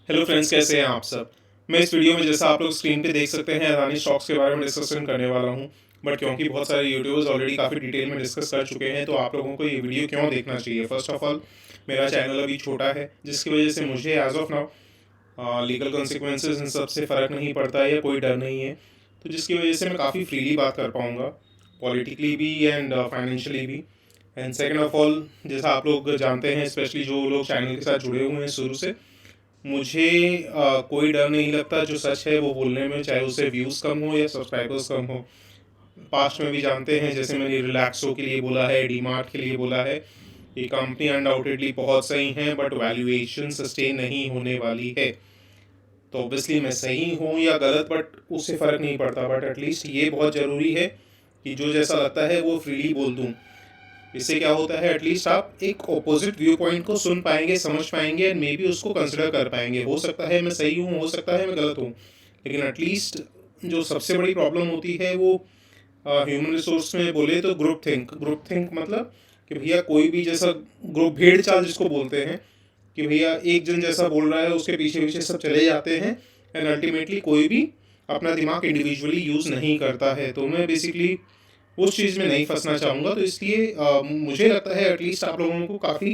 Hello friends, कैसे हैं आप सब। मैं इस वीडियो में जैसा आप लोग स्क्रीन पे देख सकते हैं अदानी स्टॉक्स के बारे में डिस्कशन करने वाला हूं। बट क्योंकि बहुत सारे यूट्यूबर्स ऑलरेडी काफ़ी डिटेल में डिस्कस कर चुके हैं तो आप लोगों को ये वीडियो क्यों देखना चाहिए। फर्स्ट ऑफ ऑल, मेरा चैनल अभी छोटा है जिसकी वजह से मुझे as of now legal consequences इन सब से फ़र्क नहीं पड़ता है या कोई डर नहीं है। तो जिसकी वजह से मैं काफ़ी फ्रीली बात कर पाऊँगा, पॉलिटिकली भी एंड फाइनेंशियली भी। एंड सेकेंड ऑफ ऑल, जैसा आप लोग जानते हैं, स्पेशली जो लोग चैनल के साथ जुड़े हुए हैं शुरू से, मुझे कोई डर नहीं लगता। जो सच है वो बोलने में, चाहे उससे व्यूज़ कम हो या सब्सक्राइबर्स कम हो। पास्ट में भी जानते हैं, जैसे मैंने रिलैक्सो के लिए बोला है, डी मार्ट के लिए बोला है, ये कंपनी अनडाउटेडली बहुत सही हैं बट वैल्यूएशन सस्टेन नहीं होने वाली है। तो ऑब्वियसली मैं सही हूँ या गलत, बट उससे फ़र्क नहीं पड़ता। बट एटलीस्ट ये बहुत ज़रूरी है कि जो जैसा लगता है वो फ्रीली बोल दूँ। इससे क्या होता है, एटलीस्ट आप एक ऑपोजिट व्यू पॉइंट को सुन पाएंगे, समझ पाएंगे एंड मे बी उसको कंसिडर कर पाएंगे। हो सकता है मैं सही हूँ, हो सकता है मैं गलत हूँ, लेकिन एटलीस्ट जो सबसे बड़ी प्रॉब्लम होती है वो ह्यूमन रिसोर्स में बोले तो ग्रुप थिंक मतलब कि भैया कोई भी जैसा ग्रुप भेड़ चाल जिसको बोलते हैं, कि भैया एक जन जैसा बोल रहा है उसके पीछे पीछे सब चले जाते हैं एंड अल्टीमेटली कोई भी अपना दिमाग इंडिविजुअली यूज़ नहीं करता है। तो मैं बेसिकली उस चीज़ में नहीं फंसना चाहूँगा। तो इसलिए मुझे लगता है एटलीस्ट आप लोगों को काफ़ी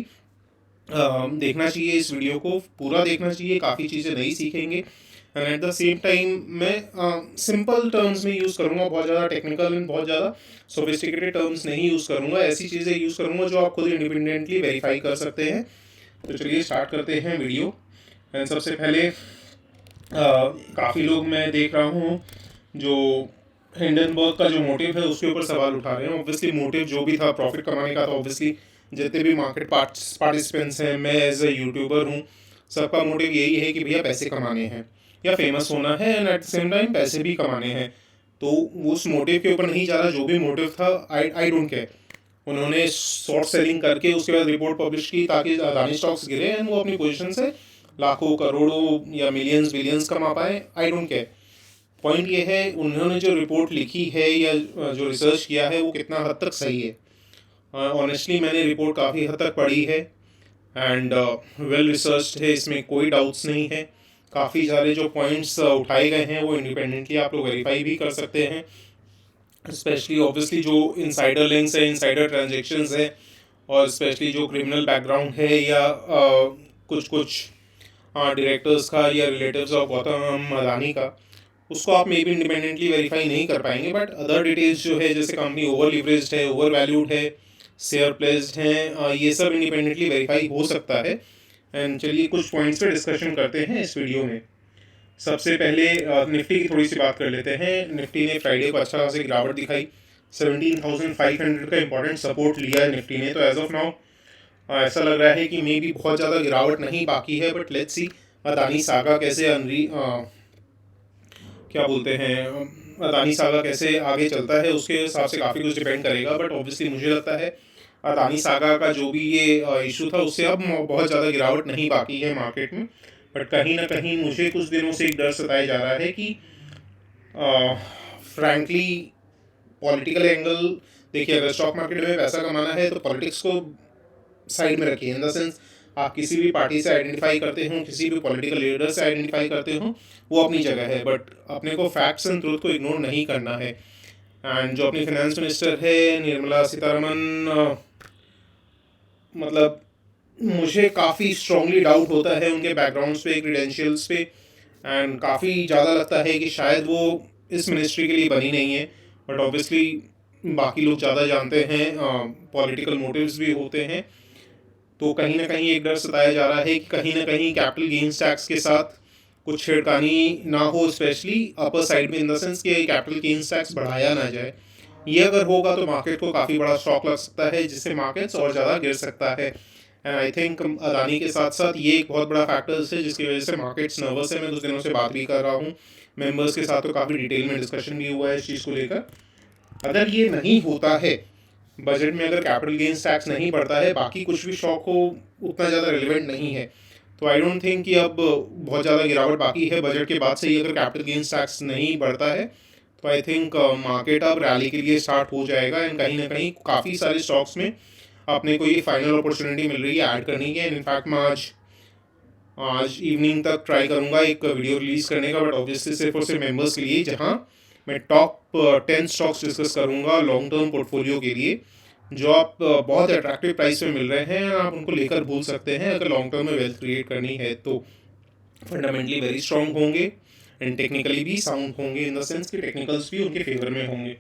देखना चाहिए, इस वीडियो को पूरा देखना चाहिए, काफ़ी चीज़ें नहीं सीखेंगे। And at the same time मैं सिंपल टर्म्स में यूज़ करूँगा, बहुत ज़्यादा टेक्निकल एंड बहुत ज़्यादा सोफिस्टिकेटेड टर्म्स नहीं यूज़ करूँगा। ऐसी चीज़ें यूज़ करूँगा जो आप खुद इंडिपेंडेंटली वेरीफाई कर सकते हैं। तो चलिए स्टार्ट करते हैं वीडियो। एंड सबसे पहले काफ़ी लोग मैं देख रहा हूँ जो हिंडनबर्ग का जो मोटिव है उसके ऊपर सवाल उठा रहे हैं। ऑब्वियसली मोटिव जो भी था प्रॉफिट कमाने का, तो ऑब्वियसली जितने भी मार्केट पार्टिसिपेंट्स हैं, मैं एज ए यूट्यूबर हूँ, सबका मोटिव यही है कि भैया पैसे कमाने हैं या फेमस होना है and at the same time पैसे भी कमाने हैं। तो उस मोटिव के ऊपर नहीं जा रहा, जो भी मोटिव था आई डोंट केयर। उन्होंने शॉर्ट सेलिंग करके उसके बाद रिपोर्ट पब्लिश की ताकि अदानी स्टॉक्स गिरे एंड वो अपनी पोजीशन से लाखों करोड़ों या मिलियंस बिलियंस कमा पाए। I don't care. पॉइंट ये है, उन्होंने जो रिपोर्ट लिखी है या जो रिसर्च किया है वो कितना हद तक सही है। ऑनेस्टली मैंने रिपोर्ट काफ़ी हद तक पढ़ी है एंड वेल रिसर्च्ड है, इसमें कोई डाउट्स नहीं है। काफ़ी सारे जो पॉइंट्स उठाए गए हैं वो इंडिपेंडेंटली आप लोग वेरीफाई भी कर सकते हैं। स्पेशली ऑब्वियसली जो इंसाइडर लिंक्स है, इंसाइडर ट्रांजेक्शन्स है, और स्पेशली जो क्रिमिनल बैकग्राउंड है या कुछ कुछ डायरेक्टर्स का या रिलेटिव्स ऑफ गौतम अदानी का, उसको आप मे बी इंडिपेंडेंटली वेरीफाई नहीं कर पाएंगे। बट अदर डिटेल्स जो है, जैसे कंपनी ओवर लिवरेज्ड है, ओवर वैल्यूड है, शेयर प्लेस्ड हैं, ये सब इंडिपेंडेंटली वेरीफाई हो सकता है। एंड चलिए कुछ पॉइंट्स पे डिस्कशन करते हैं इस वीडियो में। सबसे पहले निफ्टी की थोड़ी सी बात कर लेते हैं। निफ्टी ने फ्राइडे को अच्छा खासी गिरावट दिखाई, 17,500 का इंपॉर्टेंट सपोर्ट लिया है निफ्टी ने। तो एज ऑफ नाउ ऐसा लग रहा है कि मे बी बहुत ज़्यादा गिरावट नहीं बाकी है, but let's see Adani saga कैसे क्या बोलते हैं, अदानी सागा कैसे आगे चलता है, उसके हिसाब से काफ़ी कुछ डिपेंड करेगा। बट ऑब्वियसली मुझे लगता है अदानी सागा का जो भी ये इशू था उससे अब बहुत ज़्यादा गिरावट नहीं बाकी है मार्केट में। बट कहीं ना कहीं मुझे कुछ दिनों से एक डर सताया जा रहा है कि फ्रैंकली पॉलिटिकल एंगल, देखिए अगर स्टॉक मार्केट में पैसा कमाना है तो पॉलिटिक्स को साइड में रखिए। इन द सेंस, आप किसी भी पार्टी से आइडेंटिफाई करते हो, किसी भी पॉलिटिकल लीडर से आइडेंटिफाई करते हो, वो अपनी जगह है, बट अपने को फैक्ट्स एंड ट्रूथ को इग्नोर नहीं करना है। एंड जो अपनी फाइनेंस मिनिस्टर है निर्मला सीतारमन, मतलब मुझे काफ़ी स्ट्रांगली डाउट होता है उनके बैकग्राउंड्स पे, क्रीडेंशियल्स पे, एंड काफ़ी ज़्यादा लगता है कि शायद वो इस मिनिस्ट्री के लिए बनी नहीं है। बट ऑब्वियसली बाकी लोग ज़्यादा जानते हैं, पॉलिटिकल मोटिव्स भी होते हैं। तो कहीं ना कहीं एक डर सताया जा रहा है कि कहीं ना कहीं कैपिटल गेन्स टैक्स के साथ कुछ छेड़खानी ना हो, स्पेशली अपर साइड में, इन द सेंस कि कैपिटल गेन्स टैक्स बढ़ाया ना जाए। ये अगर होगा तो मार्केट को काफ़ी बड़ा शॉक लग सकता है, जिससे मार्केट्स और ज़्यादा गिर सकता है। एंड आई थिंक अदानी के साथ साथ ये एक बहुत बड़ा फैक्टर्स है जिसकी वजह से मार्केट्स नर्वस है। मैं कुछ दिनों से बात भी कर रहा हूँ मेंबर्स के साथ, तो काफ़ी डिटेल में डिस्कशन भी हुआ है इस चीज़ को लेकर। अगर ये नहीं होता है, बजट में अगर कैपिटल गेन्स टैक्स नहीं बढ़ता है, बाकी कुछ भी शॉक हो उतना ज़्यादा रिलेवेंट नहीं है। तो आई डोंट थिंक कि अब बहुत ज़्यादा गिरावट बाकी है बजट के बाद से ही। अगर कैपिटल गेन्स टैक्स नहीं बढ़ता है तो आई थिंक मार्केट अब रैली के लिए स्टार्ट हो जाएगा। एंड कहीं ना कहीं काफ़ी सारे स्टॉक्स में अपने को ये फाइनल अपॉर्चुनिटी मिल रही है ऐड करने की। एंड इनफैक्ट मैं आज आज इवनिंग तक ट्राई करूँगा एक वीडियो रिलीज़ करने का, बट ऑब्वियसली सिर्फ और सिर्फ मेंबर्स के लिए, जहाँ मैं टॉप 10 स्टॉक्स डिस्कस करूँगा लॉन्ग टर्म पोर्टफोलियो के लिए, जो आप बहुत अट्रैक्टिव प्राइस में मिल रहे हैं, आप उनको लेकर भूल सकते हैं अगर लॉन्ग टर्म में वेल्थ क्रिएट करनी है तो। फंडामेंटली वेरी स्ट्रॉन्ग होंगे एंड टेक्निकली भी साउंड होंगे, इन द सेंस कि टेक्निकल्स भी उनके फेवर में होंगे।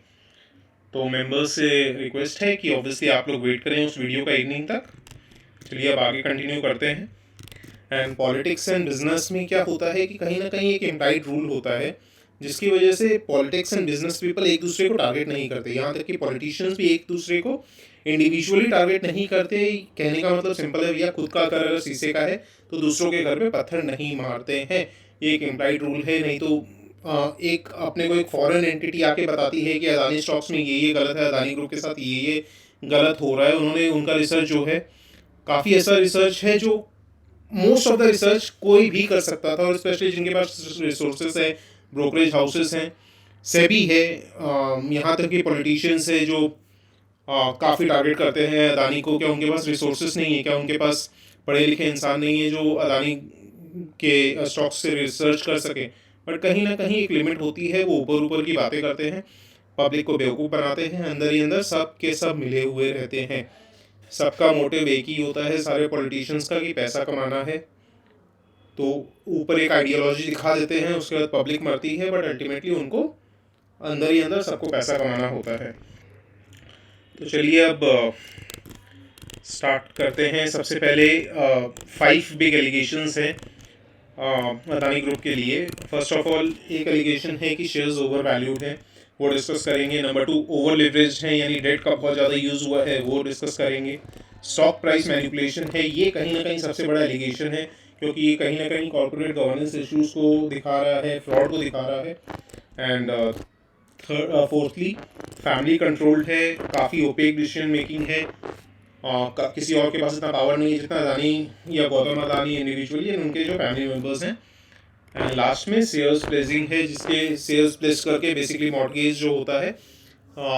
तो मेंबर्स से रिक्वेस्ट है कि ऑब्वियसली आप लोग वेट करें उस वीडियो का इवनिंग तक। चलिए अब आगे कंटिन्यू करते हैं। एंड पॉलिटिक्स एंड बिजनेस में क्या होता है कि कहीं ना कहीं एक इम्प्लाइड रूल होता है, जिसकी वजह से पॉलिटिक्स एंड बिजनेस पीपल एक दूसरे को टारगेट नहीं करते। यहाँ तक कि पॉलिटिशियंस भी एक दूसरे को इंडिविजुअली टारगेट नहीं करते। कहने का मतलब सिंपल है भैया, खुद का घर अगर शीशे का है तो दूसरों के घर पे पत्थर नहीं मारते हैं। ये एक इम्प्लाइड रूल है। नहीं तो एक अपने को एक फॉरेन एंटिटी आके बताती है कि अदानी स्टॉक्स में ये गलत है, अदानी ग्रुप के साथ ये गलत हो रहा है। उन्होंने उनका रिसर्च जो है काफ़ी ऐसा रिसर्च है जो मोस्ट ऑफ द रिसर्च कोई भी कर सकता था, और स्पेशली जिनके पास रिसोर्सेज है, ब्रोकरेज हाउसेस हैं, सेबी है, यहाँ तक कि पॉलिटिशियंस है जो काफ़ी टारगेट करते हैं अदानी को। क्या उनके पास रिसोर्सेज नहीं है? क्या उनके पास पढ़े लिखे इंसान नहीं है जो अदानी के स्टॉक्स से रिसर्च कर सके? बट कहीं ना कहीं एक लिमिट होती है। वो ऊपर ऊपर की बातें करते हैं, पब्लिक को बेवकूफ़ बनाते हैं, अंदर ही अंदर सब के सब मिले हुए रहते हैं। सबका मोटिव एक ही होता है सारे पॉलिटिशियंस का कि पैसा कमाना है। तो ऊपर एक आइडियोलॉजी दिखा देते हैं, उसके बाद पब्लिक मरती है, बट अल्टीमेटली उनको अंदर ही अंदर सबको पैसा कमाना होता है। तो चलिए अब स्टार्ट करते हैं। सबसे पहले 5 बिग एलिगेशंस हैं अदानी ग्रुप के लिए। फर्स्ट ऑफ ऑल एक एलिगेशन है कि शेयर्स ओवर वैल्यूड हैं, वो डिस्कस करेंगे। नंबर 2 ओवर लिवरेज है, यानी डेट का बहुत ज़्यादा यूज़ हुआ है, वो डिस्कस करेंगे। स्टॉक प्राइस मैनिपुलेशन है, ये कहीं ना कहीं सबसे बड़ा एलिगेशन है, क्योंकि ये कहीं ना कहीं कॉर्पोरेट गवर्नेंस इश्यूज़ को दिखा रहा है, फ्रॉड को दिखा रहा है। एंड फोर्थली फैमिली कंट्रोल्ड है, काफ़ी ओपेक डिसीजन मेकिंग है। किसी और के पास इतना पावर नहीं है जितना अदानी या गौतम अदानी इंडिविजुअली एंड उनके जो फैमिली मेम्बर्स हैं। एंड लास्ट में शेयर्स प्लेजिंग है, जिसके शेयर्स प्लेस करके बेसिकली मॉर्गेज जो होता है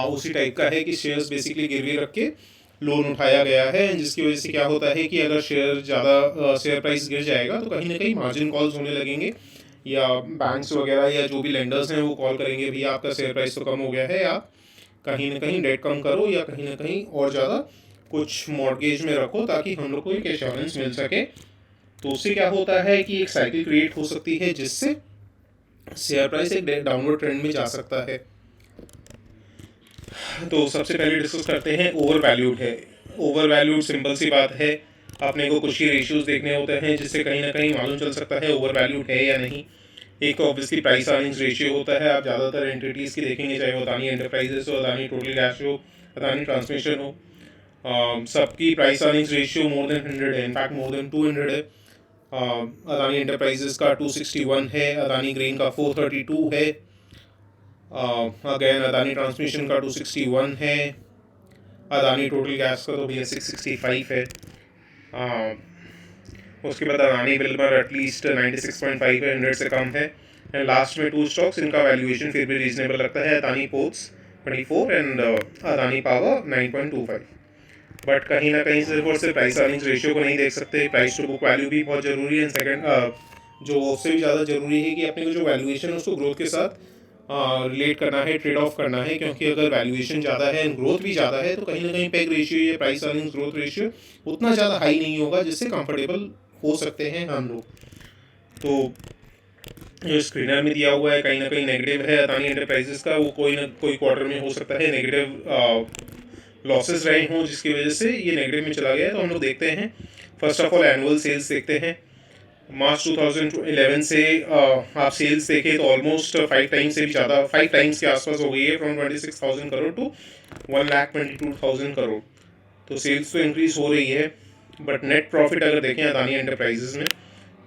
उसी टाइप का है कि शेयर्स बेसिकली गिरवी रख के लोन उठाया गया है, जिसकी वजह से क्या होता है कि अगर शेयर प्राइस गिर जाएगा तो कहीं ना कहीं मार्जिन कॉल्स होने लगेंगे, या बैंक्स वगैरह या जो भी लेंडर्स हैं वो कॉल करेंगे, भैया आपका शेयर प्राइस तो कम हो गया है, आप कहीं ना कहीं डेट कम करो या कहीं ना कहीं और ज़्यादा कुछ मॉर्गेज में रखो, ताकि हम लोग को एक एश्योरेंस मिल सके। तो उससे क्या होता है कि एक साइकिल क्रिएट हो सकती है, जिससे शेयर प्राइस एक डाउनवर्ड ट्रेंड में जा सकता है। तो सबसे पहले डिस्कस करते हैं ओवर वैल्यूड है। ओवर वैल्यूड सिंपल सी बात है, अपने को कुछ ही रेशियोज देखने होते हैं जिससे कहीं ना कहीं मालूम चल सकता है ओवर वैल्यूड है या नहीं। एक तो ऑब्वियसली प्राइस अर्निंग्स रेशियो होता है। आप ज़्यादातर एंटिटीज़ की देखेंगे, चाहे वो अदानी एंटरप्राइजेस हो, अदानी टोटल गैस हो, अदानी ट्रांसमिशन हो, सबकी price earnings ratio more than 100 है, इनफैक्ट मोर देन 200 है। अदानी एंटरप्राइजेस का 261 है, अदानी ग्रीन का 432 है, अगेन अदानी ट्रांसमिशन का 261 है, अदानी टोटल गैस का तो भैया 665 है। उसके बाद अदानी बिल्डर एटलीस्ट 96.5 है, 100 से कम है। एंड लास्ट में 2 स्टॉक्स, इनका वैल्यूएशन फिर भी रीजनेबल लगता है, Adani ports 24 and Adani power 9.25। But कहीं ना कहीं सिर्फ और सिर्फ प्राइस अर्निंग्स रेशियो को नहीं देख सकते, प्राइस टू बुक वैल्यू भी बहुत ज़रूरी है। सेकंड जो उससे भी ज़्यादा ज़रूरी है कि अपने को जो वैल्यूएशन है उसको ग्रोथ के साथ रिलेट करना है, ट्रेड ऑफ करना है, क्योंकि अगर वैल्यूएशन ज़्यादा है एंड ग्रोथ भी ज़्यादा है तो कहीं ना कहीं पेग रेशियो या प्राइस अर्निंग्स ग्रोथ रेशियो उतना ज़्यादा हाई नहीं होगा जिससे कंफर्टेबल हो सकते हैं हम लोग। तो जो स्क्रीनर में दिया हुआ है कहीं ना कहीं नेगेटिव है अदानी एंटरप्राइजेस का, वो कोई ना कोई क्वार्टर में हो सकता है नेगेटिव लॉसेस रहे हों जिसकी वजह से ये नेगेटिव में चला गया है। तो हम लोग देखते हैं, first of all annual sales देखते हैं। मार्च 2011 से आप सेल्स देखें तो ऑलमोस्ट 5 टाइम्स से भी ज़्यादा, 5 टाइम्स के आसपास हो गई है, फ्रॉम 26,000 करोड़ टू 1,22,000 करोड़। तो सेल्स तो इंक्रीज़ हो रही है, बट नेट प्रॉफिट अगर देखें अदानी एंटरप्राइजेस में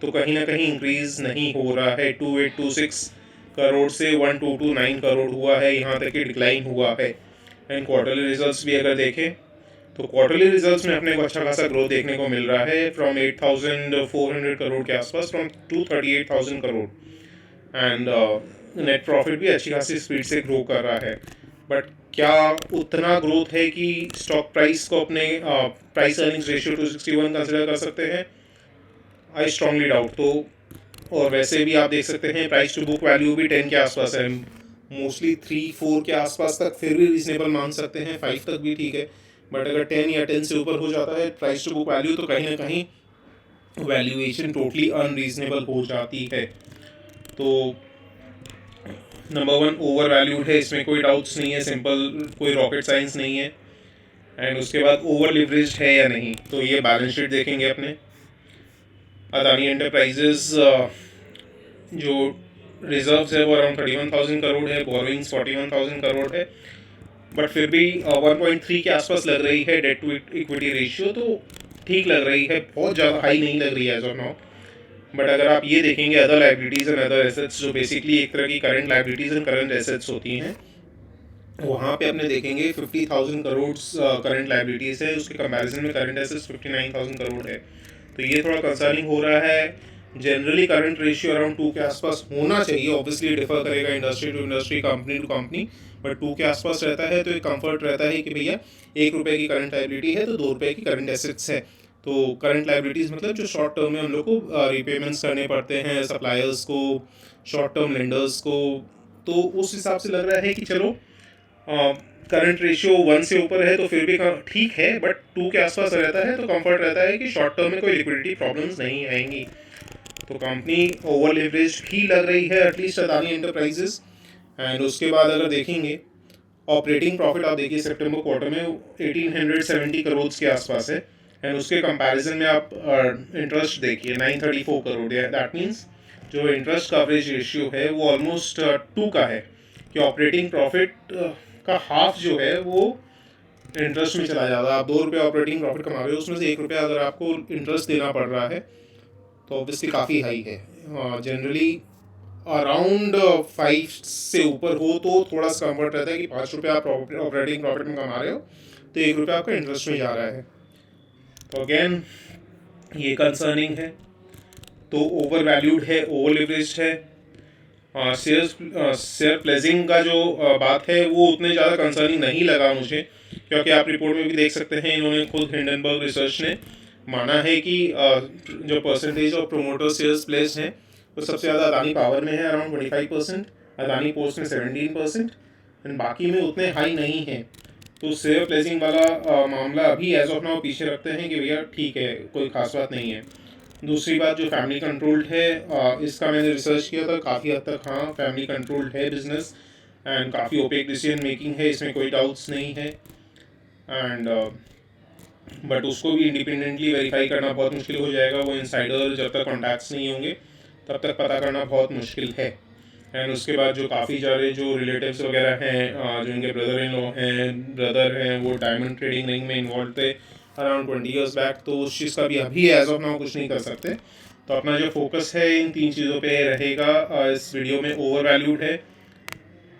तो कहीं ना कहीं इंक्रीज़ नहीं हो रहा है। 2826 करोड़ से 1229 करोड़ हुआ है, यहाँ तक कि डिक्लाइन हुआ है। एंड क्वार्टरली रिजल्ट्स भी अगर देखें तो क्वार्टरली रिजल्ट्स में अपने को अच्छा खासा ग्रोथ देखने को मिल रहा है, फ्रॉम 8,400 करोड़ के आसपास from 238,000 crore. And net profit भी अच्छी खासी स्पीड से ग्रो कर रहा है। बट क्या उतना ग्रोथ है कि स्टॉक प्राइस को अपने प्राइस अर्निंग्स रेशियो 261 कंसिडर कर सकते हैं? I strongly doubt. तो और वैसे भी आप देख सकते हैं प्राइस टू बुक वैल्यू भी 10 के आसपास है, मोस्टली 3-4 के आसपास तक फिर भी रीजनेबल मान सकते हैं, 5 तक भी ठीक है। बट अगर 10 या 10 से ऊपर हो जाता है प्राइस टू बुक वैल्यू, तो कहीं ना कहीं वैल्यूएशन टोटली अनरीजनेबल हो जाती है। तो नंबर 1 ओवर वैल्यूड है, इसमें कोई डाउट्स नहीं है, सिंपल, कोई रॉकेट साइंस नहीं है। एंड उसके बाद ओवर लिवरेज है या नहीं, तो ये बैलेंस शीट देखेंगे अपने। अदानी एंटरप्राइजेज जो रिजर्व्स है वो अराउंड 31,000 करोड़ है, बोरोइंग्स 41,000 करोड़ है, बट फिर भी 1.3 के आसपास लग रही है डेट टू इक्विटी रेशियो, तो ठीक लग रही है, बहुत ज़्यादा हाई नहीं लग रही है एज ऑफ नाउ। बट अगर आप ये देखेंगे other liabilities and other assets, जो बेसिकली एक तरह की current liabilities and current assets होती हैं, वहाँ पे अपने देखेंगे 50,000 करोड़ करंट लाइबिलिटीज़ है, उसके कंपैरिजन में करंट एसेट्स 59,000 करोड़ है। तो ये थोड़ा कंसर्निंग हो रहा है। जनरली करंट रेशियो अराउंड 2 के आसपास होना चाहिए, ऑब्वियसली डिफर करेगा industry to industry, company to company, but 2 के आसपास रहता है तो एक कंफर्ट रहता है कि भैया 1 रुपये की करंट लाइबिलिटी है तो 2 रुपये की करंट एसेट्स है। तो करंट लाइबिलिटीज़ मतलब जो शॉर्ट टर्म में हम लोग को रिपेमेंट्स करने पड़ते हैं सप्लायर्स को, शॉर्ट टर्म लेंडर्स को, तो उस हिसाब से लग रहा है कि चलो करंट रेशियो 1 से ऊपर है तो फिर भी ठीक है, बट 2 के आसपास रहता है तो कंफर्ट रहता है कि शॉर्ट टर्म में कोई लिक्विडिटी प्रॉब्लम्स नहीं आएंगी। तो कंपनी ओवर लिवरेज ही लग रही है एटलीस्ट अदानी एंटरप्राइजेस। एंड उसके बाद अगर देखेंगे ऑपरेटिंग प्रॉफिट, आप देखिए सितंबर क्वार्टर में 1870 करोड़ के आसपास है, एंड उसके कंपैरिजन में आप इंटरेस्ट देखिए 934 करोड़ है। दैट मीन्स जो इंटरेस्ट कवरेज रेशियो है वो ऑलमोस्ट 2 का है, कि ऑपरेटिंग प्रॉफिट का हाफ जो है वो इंटरेस्ट में चला जाता है। आप 2 रुपये ऑपरेटिंग प्रॉफिट कमा रहे हो, उसमें से 1 रुपया अगर आपको इंटरेस्ट देना पड़ रहा है तो ऑब्वियसली काफ़ी हाई है। जनरली अराउंड 5 से ऊपर हो तो थोड़ा सा कम्फर्ट रहता है कि 5 रुपये आप ऑपरेटिंग प्रॉफिट में कमा रहे हो तो 1 रुपया आपका इंटरेस्ट में जा रहा है। तो अगेन ये कंसर्निंग है। तो ओवर वैल्यूड है, ओवर लिवरेज्ड है। शेयर प्लेजिंग का जो बात है वो उतने ज़्यादा कंसर्निंग नहीं लगा मुझे, क्योंकि आप रिपोर्ट में भी देख सकते हैं इन्होंने खुद हिंडनबर्ग रिसर्च ने माना है कि जो percentage of promoter shares place हैं वो सबसे ज़्यादा अदानी पावर में है अराउंड 25%, अदानी पोस्ट में 17%, एंड बाकी में उतने हाई नहीं हैं। तो शेयर प्लेसिंग वाला मामला अभी एज ऑफ नाउ पीछे रखते हैं कि भैया ठीक है, कोई खास बात नहीं है। दूसरी बात जो फैमिली कंट्रोल्ड है, इसका मैंने रिसर्च किया था, काफ़ी हद तक हाँ फैमिली कंट्रोल्ड है बिजनेस, एंड काफ़ी ओपेक डिसीजन मेकिंग है, इसमें कोई डाउट्स नहीं है। एंड बट उसको भी इंडिपेंडेंटली वेरीफाई करना बहुत मुश्किल हो जाएगा, वो इनसाइडर जब तक कॉन्टैक्ट्स नहीं होंगे तब तक पता करना बहुत मुश्किल है। एंड उसके बाद जो काफ़ी सारे जो रिलेटिव्स वगैरह हैं, जो इनके ब्रदर इन लॉ हैं, ब्रदर हैं, वो डायमंड ट्रेडिंग रिंग में इन्वॉल्व थे अराउंड 20 ईयर्स बैक, तो उस चीज़ का भी अभी एज ऑफ नाउ कुछ नहीं कर सकते। तो अपना जो फोकस है इन 3 चीज़ों पे रहेगा इस वीडियो में। ओवर वैल्यूड है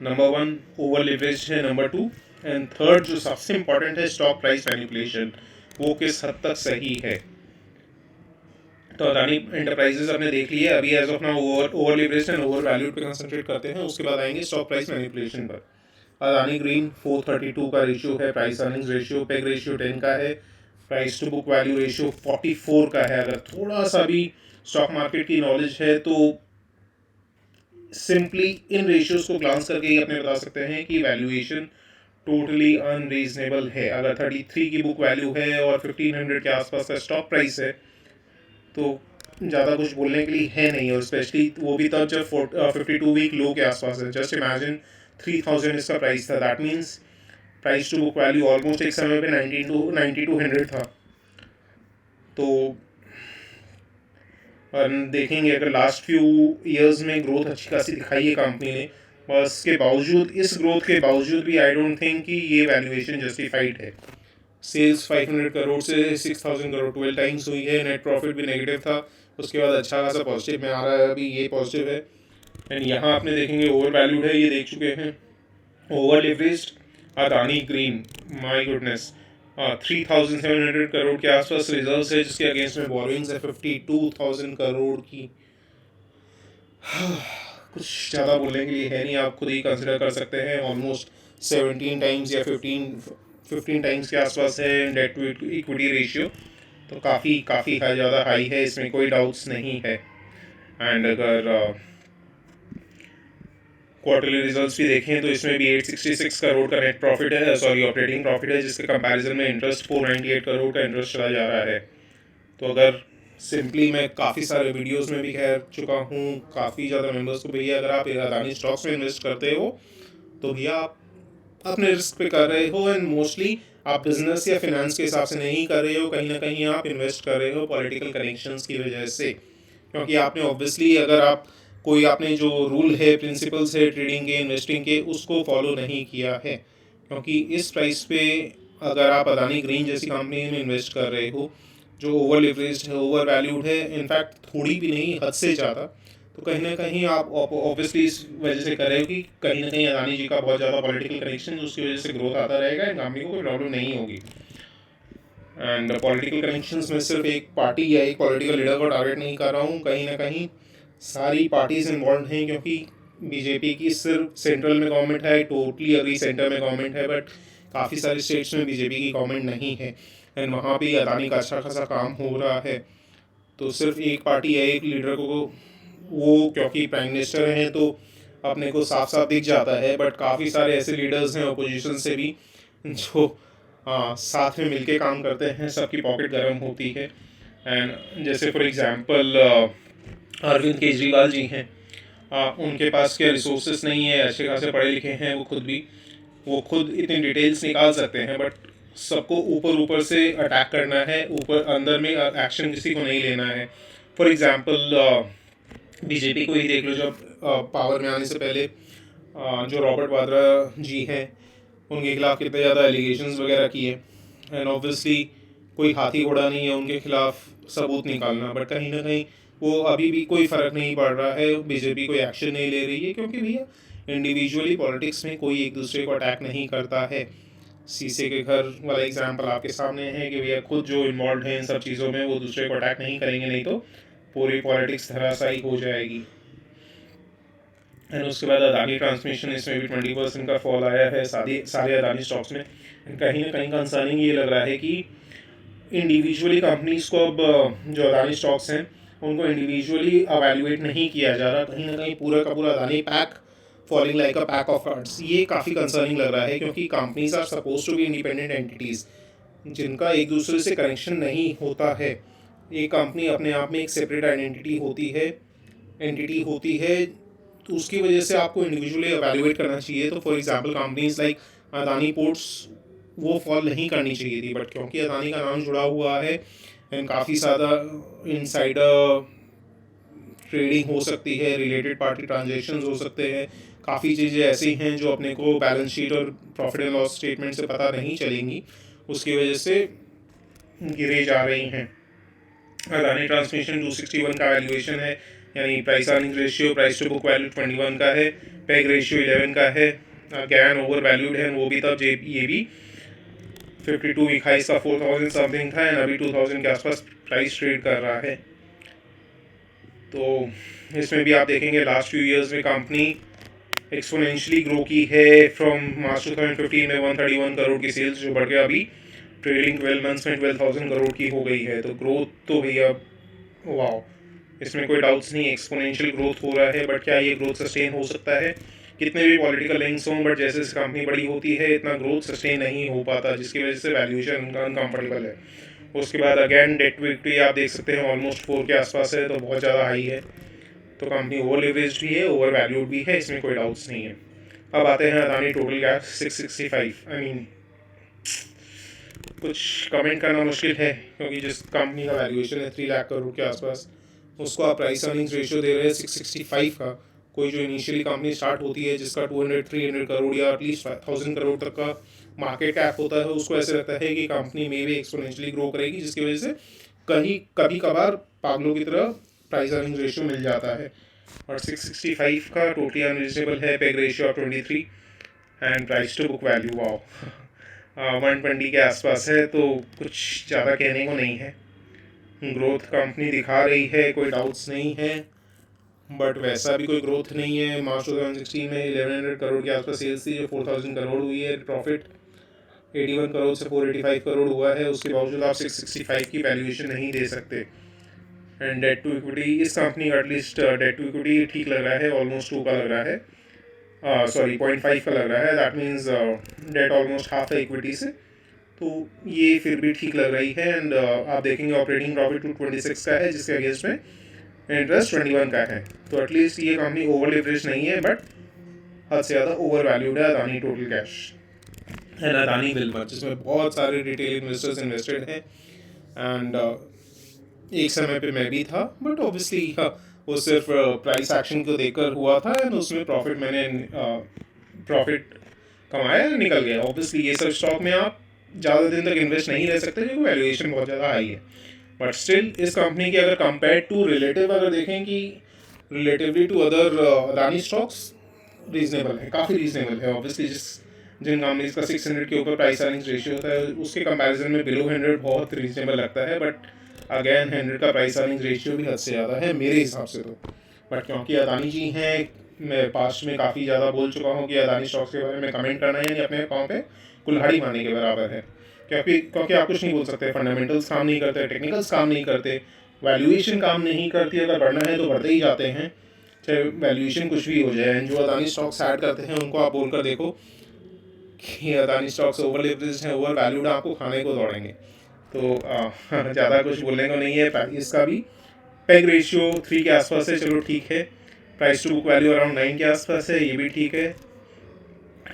नंबर 1, ओवर लिवरेज है नंबर 2, एंड थर्ड जो सबसे इंपॉर्टेंट है स्टॉक प्राइस मैनिपुलेशन, वो किस हद तक सही है। तो अदानी एंटरप्राइजेस आपने देख लिया, अभी as of now over leverage and over valued पे कंसंट्रेट करते हैं, उसके बाद आएंगे स्टॉक प्राइस मैनिपुलेशन पर। अदानी ग्रीन 432 का रेशियो है, price earnings ratio, PEG ratio 10 का है, price to book value ratio 44 का है। अगर थोड़ा सा भी स्टॉक मार्केट की नॉलेज है तो सिंपली इन रेशियोज को ग्लांस करके ही अपने बता सकते हैं कि वैल्यूएशन टोटली अनरीजनेबल है। अगर 33 की बुक वैल्यू है और 1500 के आसपास का स्टॉक प्राइस है तो ज़्यादा कुछ बोलने के लिए है नहीं, और स्पेशली वो भी तब जब 52 वीक लो के आसपास है। जस्ट इमेजिन 3000 इसका प्राइस था, that means price to book value almost एक समय पे 90 to 100 था। तो देखेंगे अगर लास्ट फ्यू ईयर्स में ग्रोथ अच्छी खासी दिखाई है कंपनी ने, बस के बावजूद, इस ग्रोथ के बावजूद भी आई डोंट थिंक कि ये वैल्यूएशन जस्टिफाइड है। सेल्स 500 करोड़ से 6000 करोड़ 12 टाइम्स हुई है, नेट प्रॉफिट भी नेगेटिव था, उसके बाद अच्छा खासा पॉजिटिव में आ रहा है, अभी ये पॉजिटिव है। एंड यहाँ आपने देखेंगे ओवर वैल्यूड है, ये देख चुके हैं। Over leveraged Adani green, my goodness, 3700 crore के आसपास रिजर्व्स है, जिसके अगेंस्ट में बोरोइंग्स है 52,000 करोड़ की। कुछ ज़्यादा बोलने के लिए है नहीं, आप खुद ही कंसिडर कर सकते हैं, ऑलमोस्ट 17 टाइम्स या 15 टाइम्स के आसपास है डेट टू इक्विटी रेशियो। तो काफ़ी ज़्यादा हाई है, इसमें कोई डाउट्स नहीं है। एंड अगर क्वार्टरली रिजल्ट्स भी देखें तो इसमें भी 866 करोड़ का नेट प्रॉफिट है, सॉरी ऑपरेटिंग प्रॉफिट है, जिसके कंपैरिजन में इंटरेस्ट 498 करोड़ का इंटरेस्ट चला जा रहा है। तो अगर सिंपली मैं काफ़ी सारे वीडियोस में भी कह चुका हूँ काफ़ी ज़्यादा मेंबर्स को, भैया अगर आप अदानी स्टॉक्स में इन्वेस्ट करते हो तो भैया आप अपने रिस्क पे कर रहे हो, एंड मोस्टली आप बिजनेस या फिनेंस के हिसाब से नहीं कर रहे हो, कहीं ना कहीं आप इन्वेस्ट कर रहे हो पॉलिटिकल कनेक्शंस की वजह से। क्योंकि आपने ऑब्वियसली अगर आप कोई आपने जो रूल है, प्रिंसिपल्स है ट्रेडिंग के, इन्वेस्टिंग के, उसको फॉलो नहीं किया है। क्योंकि इस प्राइस पे अगर आप अदानी ग्रीन जैसी कंपनी में इन्वेस्ट कर रहे हो जो ओवर लिवरेज्ड है, ओवर वैल्यूड है, इनफैक्ट थोड़ी भी नहीं, हद से ज़्यादा, तो कहीं ना कहीं आप ऑब्वियसली इस वजह से कर रहे हो कि कहीं ना कहीं अदानी जी का बहुत ज़्यादा पॉलिटिकल कनेक्शन, उसकी वजह से ग्रोथ आता रहेगा, एंड कंपनी को कोई प्रॉब्लम नहीं होगी। एंड पॉलिटिकल कनेक्शंस में सिर्फ एक पार्टी या एक पॉलिटिकल लीडर को टारगेट नहीं कर रहा हूँ, कहीं ना कहीं सारी पार्टीज इन्वॉल्व हैं। क्योंकि बीजेपी की सिर्फ सेंट्रल में गवर्नमेंट है, टोटली अग्री सेंटर में गवर्नमेंट है, बट काफ़ी सारे स्टेट्स में बीजेपी की गवर्नमेंट नहीं है, एंड वहाँ पे अदानी का अच्छा खासा काम हो रहा है। तो सिर्फ एक पार्टी या एक लीडर को वो क्योंकि प्राइम मिनिस्टर हैं तो अपने को साफ साफ दिख जाता है, बट काफ़ी सारे ऐसे लीडर्स हैं अपोजिशन से भी जो साथ में मिलके काम करते हैं, सबकी पॉकेट गर्म होती है। एंड जैसे फॉर एग्जांपल अरविंद केजरीवाल जी हैं, उनके पास क्या रिसोर्सेस नहीं है, अच्छे खासे पढ़े लिखे हैं वो खुद इतनी डिटेल्स निकाल सकते हैं, बट सबको ऊपर ऊपर से अटैक करना है, ऊपर अंदर में एक्शन किसी को नहीं लेना है। फॉर एग्जांपल बीजेपी को ही देख लो, जब पावर में आने से पहले जो रॉबर्ट वाड्रा जी हैं उनके खिलाफ कितने ज़्यादा एलिगेशंस वगैरह किए, एंड ऑब्वियसली कोई हाथी घोड़ा नहीं है उनके खिलाफ सबूत निकालना, बट कहीं ना कहीं वो अभी भी कोई फ़र्क नहीं पड़ रहा है, बीजेपी कोई एक्शन नहीं ले रही है, क्योंकि भैया इंडिविजुअली पॉलिटिक्स में कोई एक दूसरे को अटैक नहीं करता है। शीशे के घर वाला एग्जाम्पल आपके सामने है कि भैया खुद जो इन्वॉल्व हैं इन सब चीज़ों में वो दूसरे को अटैक नहीं करेंगे, नहीं तो पूरी पॉलिटिक्स धराशायी हो जाएगी। एंड उसके बाद अदानी ट्रांसमिशन, इसमें भी 20% का फॉल आया है सारे अदानी स्टॉक्स में। कहीं ना कहीं कंसर्निंग ये लग रहा है कि इंडिविजुअली कंपनीज को अब जो अदानी स्टॉक्स हैं उनको इंडिविजुअली अवेल्युएट नहीं किया जा रहा, कहीं ना कहीं पूरा का पूरा Adani pack falling like a pack of cards. ये काफ़ी कंसर्निंग लग रहा है, क्योंकि companies are suppose to be independent entities जिनका एक दूसरे से कनेक्शन नहीं होता है। एक कंपनी अपने आप में एक सेपरेट एंटिटी होती है, तो उसकी वजह से आपको इंडिविजुअली एवेल्युएट करना चाहिए। तो for example companies like Adani ports वो फॉल नहीं करनी चाहिए थी, बट क्योंकि अदानी का नाम जुड़ा हुआ है एंड काफ़ी ज़्यादा इनसाइडर ट्रेडिंग हो सकती है, रिलेटेड पार्टी ट्रांजेक्शन हो सकते हैं, काफ़ी चीज़ें ऐसी हैं जो अपने को बैलेंस शीट और प्रॉफिट एंड लॉस स्टेटमेंट से पता नहीं चलेंगी, उसकी वजह से गिरे जा रही हैं। अदानी ट्रांसमिशन 261 का वैल्यूएशन है, यानी price earning ratio, price to book value 21 का है, पेग रेशियो 11 का है, गैन ओवर वैल्यूड है, वो भी तब ये भी 52 वीक हाई का 4000 समथिंग था, एंड अभी 2000 के आसपास प्राइस ट्रेड कर रहा है। तो इसमें भी आप देखेंगे लास्ट फ्यू ईयर्स में कंपनी एक्सपोनेंशियली ग्रो की है। फ्रॉम मार्च 2015 में 131 करोड़ की सेल्स, जो बढ़ के अभी ट्रेलिंग 12 मंथ्स में 12,000 करोड़ की हो गई है। तो ग्रोथ तो भैया वाओ, इसमें कोई डाउट्स नहीं, एक्सपोनेंशियल ग्रोथ हो रहा है, बट क्या ये ग्रोथ सस्टेन हो सकता है? कितने भी पॉलिटिकल लिंक्स हों, बट जैसे जैसे कंपनी बड़ी होती है इतना ग्रोथ सस्टेन नहीं हो पाता, जिसकी वजह से वैल्यूएशन अनकम्फर्टेबल है। उसके बाद अगेन डेट टू इक्विटी आप देख सकते हैं ऑलमोस्ट 4 के आसपास है, तो बहुत ज़्यादा हाई है। तो कंपनी ओवर लिवरेज्ड भी है, ओवर वैल्यूड भी है, इसमें कोई डाउट्स नहीं है। अब आते हैं Adani total gas 665। I mean कुछ कमेंट करना मुश्किल है, क्योंकि जिस कंपनी का वैल्यूएशन है 3 लाख करोड़ के आसपास, उसको आप प्राइस अर्निंग्स रेशियो दे रहे हैं 665 का। कोई जो इनिशियली कंपनी स्टार्ट होती है जिसका 200-300 करोड़ या एटलीस्ट 1000 करोड़ तक का मार्केट कैप होता है, उसको ऐसे लगता है कि कंपनी में भी एक्सपोनेंशियली ग्रो करेगी, जिसकी वजह से कभी कभार पागलों की तरह प्राइस अर्निंग रेशियो मिल जाता है। और 665 का टोटली अनरीजनेबल है, PEG ratio of 23, and price to book value wow 120 के आसपास है, तो कुछ ज़्यादा कहने को नहीं है। ग्रोथ कंपनी दिखा रही है, कोई डाउट्स नहीं है, बट वैसा भी कोई ग्रोथ नहीं है। मार्च 2016 में 1100 करोड़ के आसपास सेल्स थी, जो 4000 करोड़ हुई है। प्रॉफिट 81 करोड़ से 485 करोड़ हुआ है, उसके बावजूद आप 665 की वैल्यूएशन नहीं दे सकते। एंड डेट टू इक्विटी इस कंपनी का एटलीस्ट डेट टू इक्विटी ठीक लग रहा है, ऑलमोस्ट 2 का लग रहा है, सॉरी 0.5 का लग रहा है। That means debt almost half है इक्विटी से, तो ये फिर भी ठीक लग रही है। एंड आप देखेंगे ऑपरेटिंग प्रॉफिट 226 का है, जिसके अगेंस्ट में इंटरेस्ट 21 का है। तो एटलीस्ट ये कंपनी ओवर लिवरेज नहीं है, बट हद से ज़्यादा ओवर वैल्यूड है Adani total cash and Adani Wilmer, जिसमें बहुत सारे रिटेल इन्वेस्टर्स इन्वेस्टेड हैं। एंड एक समय पे मैं भी था, बट ऑब्वियसली वो सिर्फ प्राइस एक्शन को देखकर हुआ था एंड उसमें प्रॉफिट मैंने प्रॉफिट कमाया निकल गया। ऑब्वियसली ये सब स्टॉक में आप ज़्यादा दिन तक इन्वेस्ट नहीं रह सकते क्योंकि वैल्यूएशन बहुत ज़्यादा हाई है। बट स्टिल इस कंपनी की अगर कंपेयर टू रिलेटिव अगर देखें कि relatively to other Adani stocks reasonable है, काफ़ी रीजनेबल है। ऑब्वियसली जिन कंपनीज का 600 के ऊपर प्राइस अर्निंग्स रेशियो होता है, उसके कंपैरिजन में बिलो 100 बहुत रीजनेबल लगता है। बट अगेन 100 का प्राइस अर्निंग्स रेशियो भी हद से ज़्यादा है मेरे हिसाब से तो। बट क्योंकि अदानी जी हैं, मैं पास्ट में काफ़ी ज़्यादा बोल चुका हूँ कि अदानी स्टॉक्स के बारे में कमेंट करना है अपने अकाउंट पे कुल्हाड़ी मारने के बराबर है। क्योंकि आप कुछ नहीं बोल सकते, फंडामेंटल्स काम नहीं करते, टेक्निकल्स काम नहीं करते, वैल्यूएशन काम नहीं करती। अगर बढ़ना है तो बढ़ते ही जाते हैं, चाहे वैल्यूएशन कुछ भी हो जाए। जो अदानी स्टॉक्स ऐड करते हैं उनको आप बोलकर देखो कि अदानी स्टॉक्स ओवर लिवरेज्ड हैं, ओवर वैल्यूड, आपको खाने को दौड़ेंगे। तो ज़्यादा कुछ बोलने को नहीं है। इसका भी पेग रेशियो 3 के आसपास है, चलो ठीक है। Price to book value around 9 के आसपास है, ये भी ठीक है।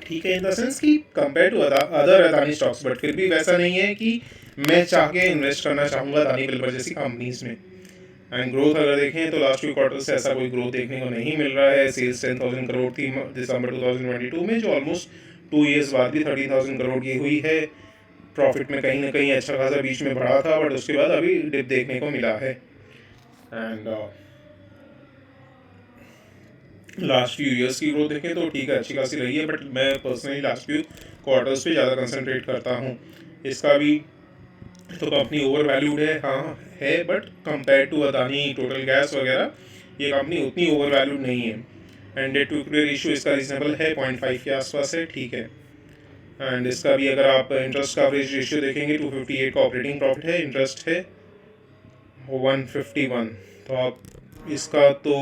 ठीक है इन द सेंस कि compare to other Adani stocks, but फिर भी वैसा नहीं है कि मैं चाह के इन्वेस्ट करना चाहूँगा अदानी बिल्डर जैसी कंपनीज में। एंड ग्रोथ अगर देखें तो लास्ट 2 क्वार्टर से ऐसा कोई ग्रोथ देखने को नहीं मिल रहा है। सेल्स 10,000 करोड़ थी दिसंबर 2022 में, जो ऑलमोस्ट 2 ईयर्स बाद भी 30,000 करोड़ की हुई है। प्रॉफिट में कहीं ना कहीं अच्छा खासा बीच में बढ़ा था, बट उसके बाद अभी डिप देखने को मिला है। एंड लास्ट फ्यू ईयर्स की ग्रोथ देखें तो ठीक है, अच्छी खासी रही है। बट मैं पर्सनली लास्ट फ्यू क्वार्टर्स पे ज़्यादा कंसंट्रेट करता हूँ। इसका भी तो कंपनी ओवर वैल्यूड है, हाँ है, but compare to Adani total gas वगैरह ये कंपनी उतनी ओवर वैल्यूड नहीं है। And debt to equity ratio इसका रीजनेबल है, 0.5 के आसपास है, ठीक है। एंड इसका भी अगर आप इंटरेस्ट कवरेज रेशियो देखेंगे 258 का ऑपरेटिंग प्रॉफिट है, इंटरेस्ट है 151। तो आप इसका तो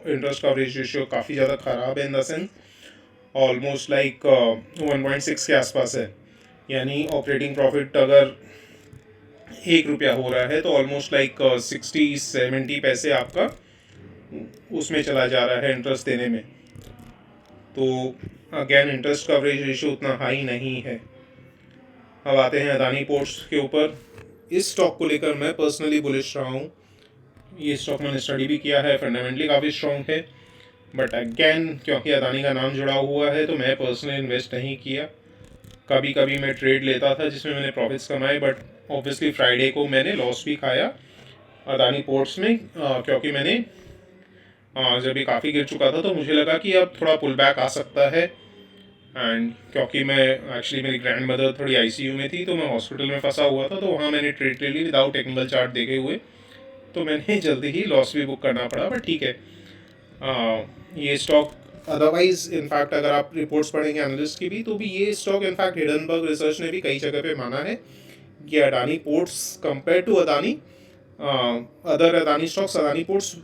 इंटरेस्ट कवरेज रेशियो काफ़ी ज़्यादा ख़राब है, in the sense almost like 1.6 के आसपास है। यानी ऑपरेटिंग प्रॉफिट अगर 1 रुपया हो रहा है तो ऑलमोस्ट लाइक 60-70 पैसे आपका उसमें चला जा रहा है इंटरेस्ट देने में। तो अगेन इंटरेस्ट कवरेज रेशियो उतना हाई नहीं है। अब आते हैं अदानी पोर्ट्स के ऊपर। इस स्टॉक को लेकर मैं पर्सनली बुलिश रहा हूँ। ये स्टॉक मैंने स्टडी भी किया है, फंडामेंटली काफ़ी स्ट्रॉन्ग है। बट अगेन क्योंकि अदानी का नाम जुड़ा हुआ है तो मैं पर्सनली इन्वेस्ट नहीं किया। कभी कभी मैं ट्रेड लेता था जिसमें मैंने प्रॉफिट्स कमाए, बट ऑब्वियसली फ्राइडे को मैंने लॉस भी खाया अदानी पोर्ट्स में, क्योंकि मैंने जब ये काफ़ी गिर चुका था तो मुझे लगा कि अब थोड़ा पुल बैक आ सकता है। एंड क्योंकि मैं एक्चुअली मेरी ग्रैंड मदर थोड़ी आईसीयू में थी तो मैं हॉस्पिटल में फंसा हुआ था, तो वहाँ मैंने ट्रेड ले ली विदाउट टेक्निकल चार्ट देखे हुए। तो मैंने जल्दी ही लॉस भी बुक करना पड़ा, बट ठीक है। ये स्टॉक अदरवाइज इनफैक्ट अगर आप रिपोर्ट्स पढ़ेंगे एनालिस्ट की भी, तो भी ये स्टॉक इनफैक्ट हिडनबर्ग रिसर्च ने भी कई जगह पे माना है कि Adani ports compare to Adani other Adani stocks, Adani ports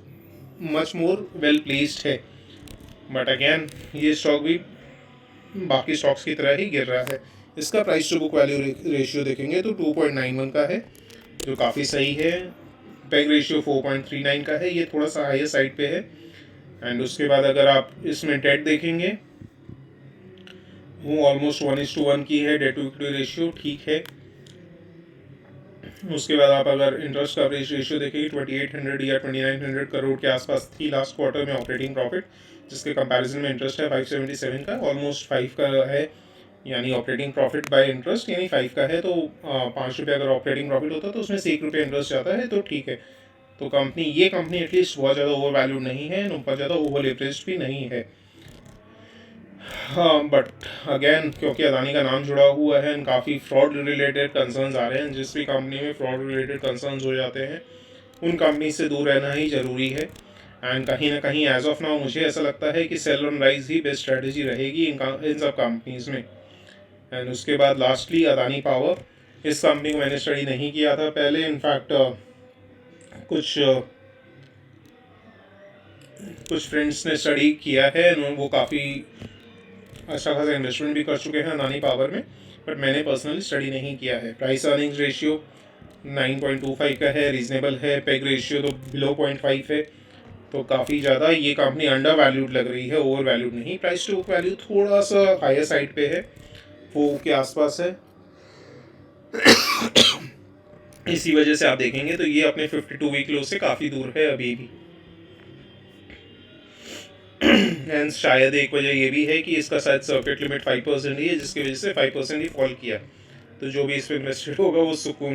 much more well placed है। बट अगेन ये स्टॉक भी बाकी स्टॉक्स की तरह ही गिर रहा है। इसका price to book value ratio देखेंगे तो 2.91 का है, जो काफ़ी सही है। पेग रेशियो 4.39 का है, ये थोड़ा सा हायर साइड पे है। एंड उसके बाद अगर आप इसमें डेट देखेंगे वो ऑलमोस्ट 1:1 की है, डेट टू इक्विटी रेशियो ठीक है। उसके बाद आप अगर इंटरेस्ट कवरेज रेशियो देखेंगे 2800 या 2900 करोड़ के आसपास थी लास्ट क्वार्टर में ऑपरेटिंग प्रॉफिट, जिसके कंपैरिजन में इंटरेस्ट है 577 का, ऑलमोस्ट 5 का है। यानी ऑपरेटिंग प्रॉफिट बाय इंटरेस्ट यानी 5 का है, तो 5 रुपये अगर ऑपरेटिंग प्रॉफिट होता तो उसमें से 1 रुपये इंटरेस्ट जाता है, तो ठीक है। तो ये कंपनी एटलीस्ट बहुत ज़्यादा ओवर वैल्यूड नहीं है, बहुत ज़्यादा ओवर लेवरेज्ड भी नहीं है। हाँ, बट अगेन क्योंकि अदानी का नाम जुड़ा हुआ है एंड काफ़ी फ्रॉड रिलेटेड कंसर्न्स आ रहे हैं, जिस भी कंपनी में फ्रॉड रिलेटेड कंसर्न्स हो जाते हैं उन कंपनी से दूर रहना ही ज़रूरी है। एंड कहीं ना कहीं एज ऑफ नाउ मुझे ऐसा लगता है कि सेल ऑन राइज ही बेस्ट स्ट्रेटजी रहेगी इन सब कंपनीज में। एंड उसके बाद लास्टली अदानी पावर। इस कंपनी को मैंने स्टडी नहीं किया था पहले, इनफैक्ट कुछ फ्रेंड्स ने स्टडी किया है, वो काफ़ी अच्छा खासा इन्वेस्टमेंट भी कर चुके हैं अदानी पावर में, बट मैंने पर्सनली स्टडी नहीं किया है। प्राइस अर्निंग्स रेशियो 9.25 का है, रीजनेबल है। पेग रेशियो तो बिलो 0.5 है, तो काफ़ी ज़्यादा ये कंपनी अंडर वैल्यूड लग रही है, ओवर वैल्यूड नहीं। प्राइस टू बुक वैल्यू थोड़ा सा हायर साइड पे है, 4 के आसपास है। इसी वजह से आप देखेंगे तो ये अपने 52 वीक लो से काफ़ी दूर है अभी भी। एंड शायद एक वजह ये भी है कि इसका शायद सर्किट लिमिट 5% ही है, जिसकी वजह से 5% ही फॉल किया। तो जो भी इस पर इन्वेस्टेड होगा वो सुकून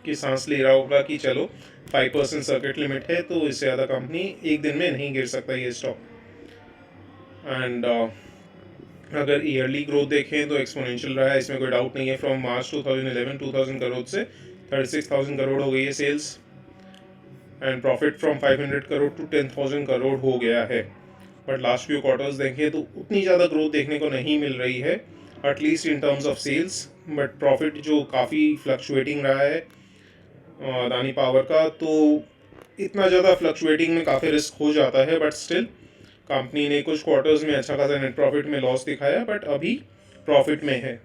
की सांस ले रहा होगा कि चलो 5% सर्किट लिमिट है, तो इससे ज़्यादा कंपनी एक दिन में नहीं गिर सकता ये स्टॉक। एंड अगर ईयरली ग्रोथ देखें तो एक्सपोनेंशियल रहा है, इसमें कोई डाउट नहीं है। फ्रॉम मार्च 2011 2000 करोड़ से 36,000 करोड़ हो गई है sales, and profit from 500 crore to 10,000 crore हो गया है। बट लास्ट फ्यू क्वार्टर्स देखें तो उतनी ज़्यादा ग्रोथ देखने को नहीं मिल रही है, at least in terms of sales. But profit जो काफ़ी फ्लक्चुएटिंग रहा है अदानी पावर का, तो इतना ज़्यादा फ्लक्चुएटिंग में काफ़ी रिस्क हो जाता है। बट स्टिल कंपनी ने कुछ क्वार्टर्स में अच्छा खासा नेट प्रॉफिट में लॉस दिखाया, बट अभी प्रॉफिट में है।